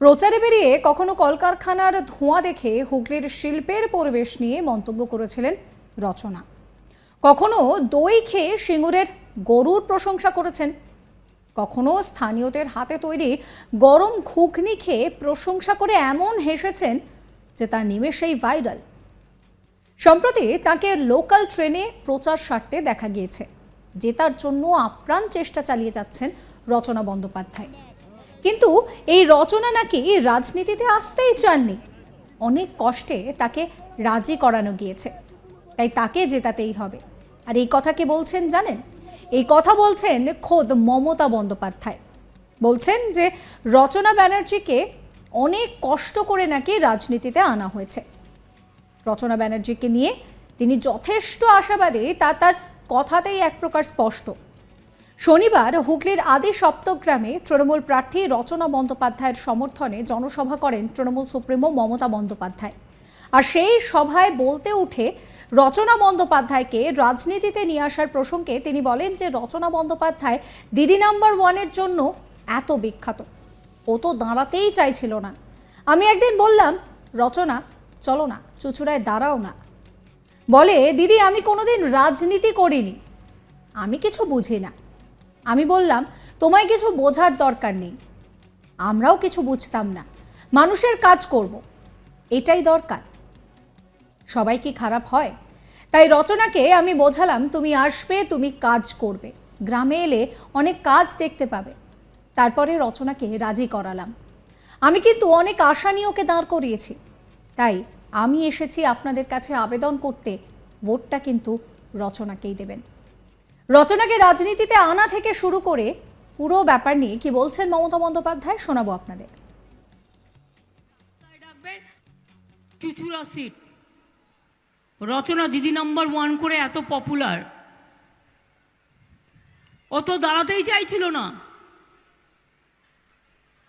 প্রচারে বেরিয়ে কখনো কলকারখানার ধোঁয়া দেখে হুগলির শিল্পের পরিবেশ নিয়ে মন্তব্য করেছিলেন রচনা। কখনো দই খেয়ে সিঙ্গুরের গরুর প্রশংসা করেছেন, কখনো স্থানীয়দের হাতে তৈরি গরম ঘুগনি খেয়ে প্রশংসা করে এমন হেসেছেন যে তা নিমেষেই ভাইরাল। সম্প্রতি তাকে লোকাল ট্রেনে প্রচার সারতে দেখা গিয়েছে, জেতার জন্য আপ্রাণ চেষ্টা চালিয়ে যাচ্ছেন রচনা বন্দ্যোপাধ্যায়। কিন্তু এই রচনা নাকি রাজনীতিতে আসতেই চাননি। অনেক কষ্টে তাকে রাজি করানো গিয়েছে, তাই তাকে জেতাতেই হবে। আর এই কথা কে বলছেন জানেন? এই কথা বলছেন খোদ মমতা বন্দ্যোপাধ্যায়। বলছেন যে রচনা ব্যানার্জিকে অনেক কষ্ট করে নাকি রাজনীতিতে আনা হয়েছে। রচনা ব্যানার্জিকে নিয়ে তিনি যথেষ্ট আশাবাদী, তা তার কথাতেই এক প্রকার স্পষ্ট। শনিবার হুগলির আদি সপ্তগ্রামে তৃণমূল প্রার্থী রচনা বন্দ্যোপাধ্যায়ের সমর্থনে জনসভা করেন তৃণমূল সুপ্রিমো মমতা বন্দ্যোপাধ্যায়। আর সেই সভায় বলতে উঠে রচনা বন্দ্যোপাধ্যায়কে রাজনীতিতে নিয়ে আসার প্রসঙ্গে তিনি বলেন যে রচনা বন্দ্যোপাধ্যায় দিদি নাম্বার ওয়ানের জন্য এত বিখ্যাত, ও তো দাঁড়াতেই চাইছিল না। আমি একদিন বললাম, রচনা চলো না, চুচুড়ায় দাঁড়াও না। বলে, দিদি আমি কোনোদিন রাজনীতি করিনি, আমি কিছু বুঝি না। আমি বললাম, তোমায় কিছু বোঝার দরকার নেই, আমরাও কিছু বুঝতাম না, মানুষের কাজ করব, এটাই দরকার। সবাই কি খারাপ হয়? তাই রচনাকে আমি বোঝালাম, তুমি আসবে, তুমি কাজ করবে, গ্রামে এলে অনেক কাজ দেখতে পাবে। তারপরে রচনাকে রাজি করালাম। আমি কিন্তু অনেক আশা নিয়ে ওকে দাঁড় করিয়েছি, তাই আমি এসেছি আপনাদের কাছে আবেদন করতে, ভোটটা কিন্তু রচনাকেই দেবেন। রচনাকে রাজনীতিতে আনা থেকে শুরু করে পুরো ব্যাপার নিয়ে কি বলছেন মমতা বন্দ্যোপাধ্যায় শোনাবো আপনাদের। চুচুড়া সিট রচনা দিদি নাম্বার ওয়ান করে এত পপুলার, ও তো দাঁড়াতেই চাইছিল না।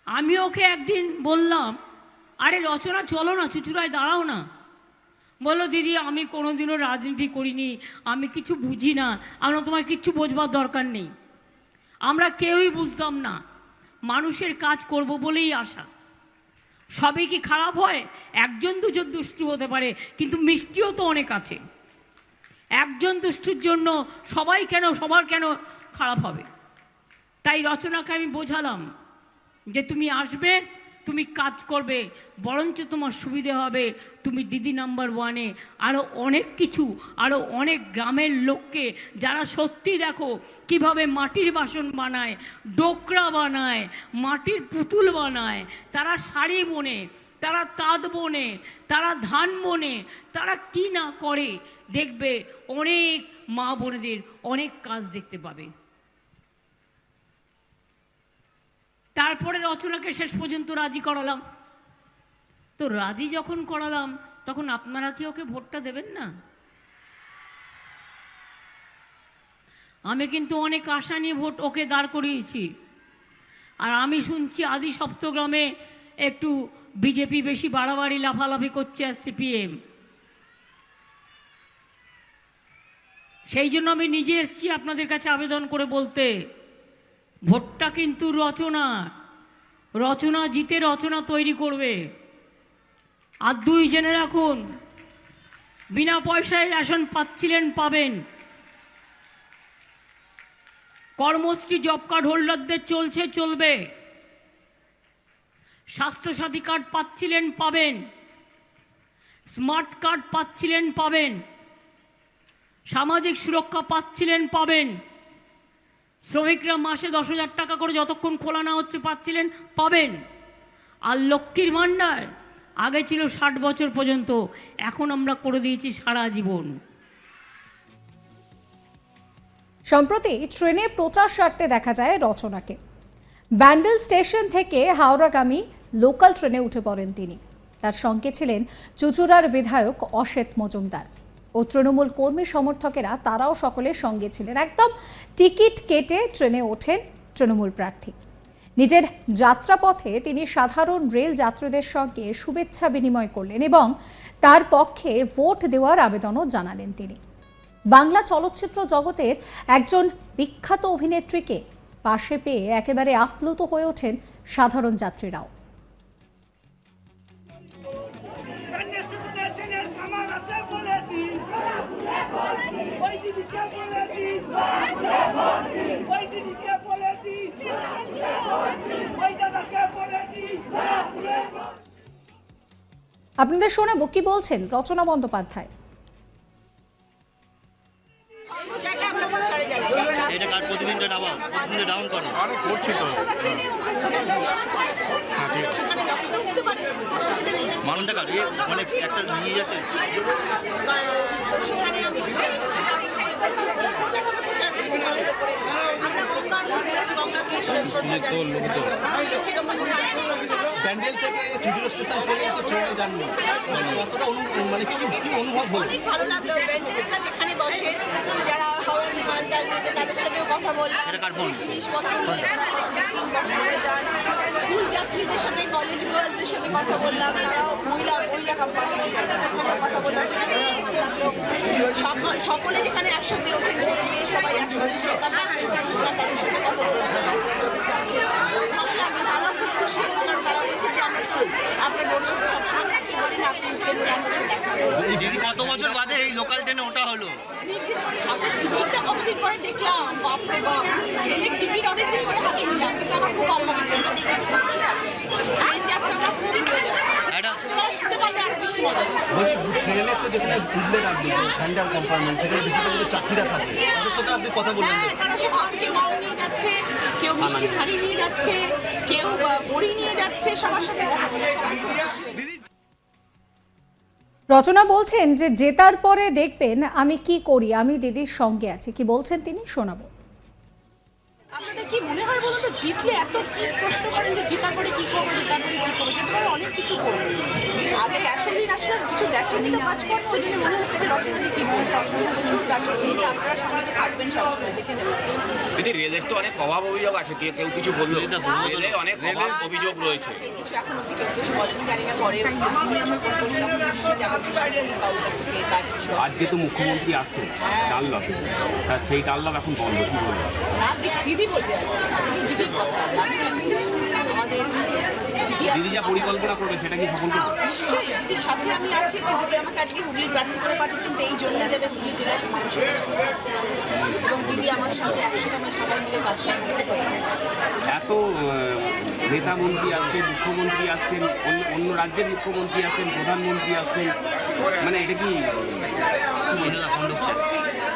আমি ওকে একদিন বললাম, আরে রচনা চলো না, চুচুড়ায় দাঁড়াও না। বললো, দিদি আমি কোনোদিনও রাজনীতি করিনি, আমি কিছু বুঝি না। আমরা তোমার কিচ্ছু বোঝবার দরকার নেই, আমরা কেউই বুঝতাম না, মানুষের কাজ করব বলেই আশা। সবই কি খারাপ হয়? একজন দুজন দুষ্টু হতে পারে, কিন্তু মিষ্টিও তো অনেক আছে। একজন দুষ্টুর জন্য সবার কেন খারাপ হবে? তাই রচনাকে আমি বোঝালাম যে তুমি আসবে, তুমি কাজ করবে, বরঞ্চ তোমার সুবিধে হবে, তুমি দিদি নাম্বার ওয়ানে আরও অনেক কিছু, আরও অনেক গ্রামের লোককে যারা সত্যি দেখো কিভাবে মাটির বাসন বানায়, ডোকরা বানায়, মাটির পুতুল বানায়, তারা শাড়ি বোনে, তারা তাঁত বোনে, তারা ধান বোনে, তারা কি না করে, দেখবে অনেক মা বোনেদের অনেক কাজ দেখতে পাবে। তারপরে রচনাকে শেষ পর্যন্ত রাজি করালাম। তো রাজি যখন করালাম, তখন আপনারা কি ওকে ভোটটা দেবেন না? আমি কিন্তু অনেক আশা নিয়ে ভোট ওকে দাঁড় করিয়েছি। আর আমি শুনছি আদি সপ্তগ্রামে একটু বিজেপি বেশি বাড়াবাড়ি লাফালাফি করছে, আর সিপিএম। সেই জন্য আমি নিজে এসেছি আপনাদের কাছে আবেদন করে বলতে, ভোটটা কিন্তু রচনা জিতে রচনা তৈরি করবে। আর দুই জেনে রাখুন, বিনা পয়সায় রেশন পাচ্ছিলেন, পাবেন। কর্মশ্রী জব কার্ড হোল্ডারদের চলবে। স্বাস্থ্যসাথী কার্ড পাচ্ছিলেন, পাবেন। স্মার্ট কার্ড পাচ্ছিলেন, পাবেন। সামাজিক সুরক্ষা পাচ্ছিলেন, পাবেন। শ্রমিকরা মাসে 10,000 টাকা করে যতক্ষণ খোলা না হচ্ছে পাচ্ছিলেন, পাবেন। আর লক্ষ্মীর ভাণ্ডার আগে ছিল 60 বছর পর্যন্ত, এখন আমরা করে দিয়েছি সারা জীবন। সম্প্রতি ট্রেনে প্রচার সারতে দেখা যায় রচনাকে। ব্যান্ডেল স্টেশন থেকে হাওড়াগামী লোকাল ট্রেনে উঠে পড়েন তিনি। তার সঙ্গে ছিলেন চুচুড়ার বিধায়ক অসিত মজুমদার ও তৃণমূল কর্মী সমর্থকেরা, তারাও সকলের সঙ্গে ছিলেন। একদম টিকিট কেটে ট্রেনে ওঠেন তৃণমূল প্রার্থী। নিজের যাত্রাপথে তিনি সাধারণ রেল যাত্রীদের সঙ্গে শুভেচ্ছা বিনিময় করলেন এবং তার পক্ষে ভোট দেওয়ার আবেদনও জানালেন তিনি। বাংলা চলচ্চিত্র জগতের একজন বিখ্যাত অভিনেত্রীকে পাশে পেয়ে একেবারে আপ্লুত হয়ে ওঠেন সাধারণ যাত্রীরাও। আপনাদের শোনাবো কি বলছেন রচনা বন্দ্যোপাধ্যায়। এটা কার প্রতিদিনটা ডাউন প্রতিদিনটা ডাউন করো আরে করছি তো মানুষটা কার মানে একটা নিয়ে যাচ্ছে প্যান্ডেল থেকে চুচুড়ো স্টেশন থেকে তো ট্রেনে জাননি কতটা মানে কি অনুভব হলো? অনেক ভালো লাগলো। ব্যান্ডেলসরা যেখানে বসে, যারা হাওড়া মালদার তাদের সাথেও কথা বললাম, জিনিসপত্র নিয়ে তারা অনেকদিন কষ্ট করে যান। স্কুল যাত্রীদের সাথে, কলেজ গোয়ার্সদের সাথে কথা বললাম, তারাও মহিলা কম্পার্টমেন্টের কথা বললাম। সেখানে সকলে যেখানে একসাথে ওঠেন, ছেলে মেয়ে সবাই একসাথে, সে তাদের সাথে কথা বললাম। ভালো লাগলো, তারাও খুব খুশি হলেন, কারণ তারা বলছে যে আমরা আপনার বড় সাথে সবসময় থাকতে পারেন, আপনি দিদি কত বছর বাদে এই লোকাল ট্রেনে ওটা হলো? টিকিটটা কতদিন পরে দেখলাম, বাপরে বাপ, টিকিট অনেকদিন পরে হাতে নিলাম, কিন্তু আমার খুব ভালো লাগে। ট্রেন যাত্রা আমরা খুব শুনতে পারলে আরো বেশি মজা লাগে। ট্রেনে তো যেখানে উঠলেন আপনি স্ট্যান্ডার্ড কম্পার্টমেন্ট, সেখানে বেশিরভাগ চাষিরা থাকে, তাদের সাথে আপনি কথা বললেন? হ্যাঁ, তারা সব কেউ আম নিয়ে যাচ্ছে, কেউ মিষ্টি হাঁড়ি নিয়ে যাচ্ছে, কেউ বড়ি নিয়ে যাচ্ছে, সবার সাথে কথা বলে সবাই খুব খুশি হয়েছে। রচনা বলছেন যে জেতার পরে দেখবেন আমি কি করি, আমি দিদির সঙ্গে আছি। কি বলছেন তিনি শোনাবো। আপনাদের কি মনে হয় বলুন তো, জিতলে এত কি প্রশ্ন করেন যে জিতার পরে কি করবো, জিতার পরে কি করবো? জিতার পরে অনেক কিছু করবো। আগে এতদিন আসলে কিছু দেখেনি তো কাজকর্ম, ওই জন্য মনে হচ্ছে যে রচনাদি কি বলবো, রচনা প্রচুর কাজ করবে, আপনারা সামনে থাকবেন, সবসময় দেখে নেবেন। দিদি রেলের তো অনেক অভাব অভিযোগ আছে, কেউ কিছু বললো, রেলে অনেক অভাব অভিযোগ রয়েছে। কিছু এখন অব্দি কেউ কিছু বলেনি, জানি না পরে আমি যখন করি তখন নিশ্চয়ই যাবো কারোর কাছে গিয়ে কার কিছু। আজকে তো মুখ্যমন্ত্রী আসছেন ডানলপে, তা সেই ডানলপ এখন বন্ধ, কি বলবেন? না, দিদি বলতে আছে, তাদের দিদির কথা, আমি আমাদের দিদি যা পরিকল্পনা করবে সেটা কি সফল করবে? নিশ্চয়ই দিদির সাথে আমি আছি, এবং দিদি আমাকে আজকে হুগলির প্রার্থী করে পাঠিয়েছেন, তো এই জন্য যাতে হুগলি জেলার মানুষের এবং দিদি আমার সাথে একসাথে আমরা সবাই মিলে কাজটা করতে পারি। এত নেতা মন্ত্রী আসছেন, মুখ্যমন্ত্রী আসছেন, অন্য রাজ্যের মুখ্যমন্ত্রী আসছেন, প্রধানমন্ত্রী আসছেন, মানে এটা কি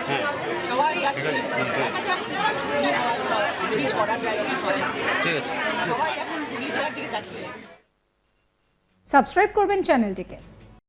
হ্যাঁ সবাই আসছে, দেখা যাক কি করা যায়, কি হয়। ঠিক আছে সবাই এখন হুগলি জেলার দিকে তাকিয়ে আছে। সাবস্ক্রাইব করবেন চ্যানেলটিকে।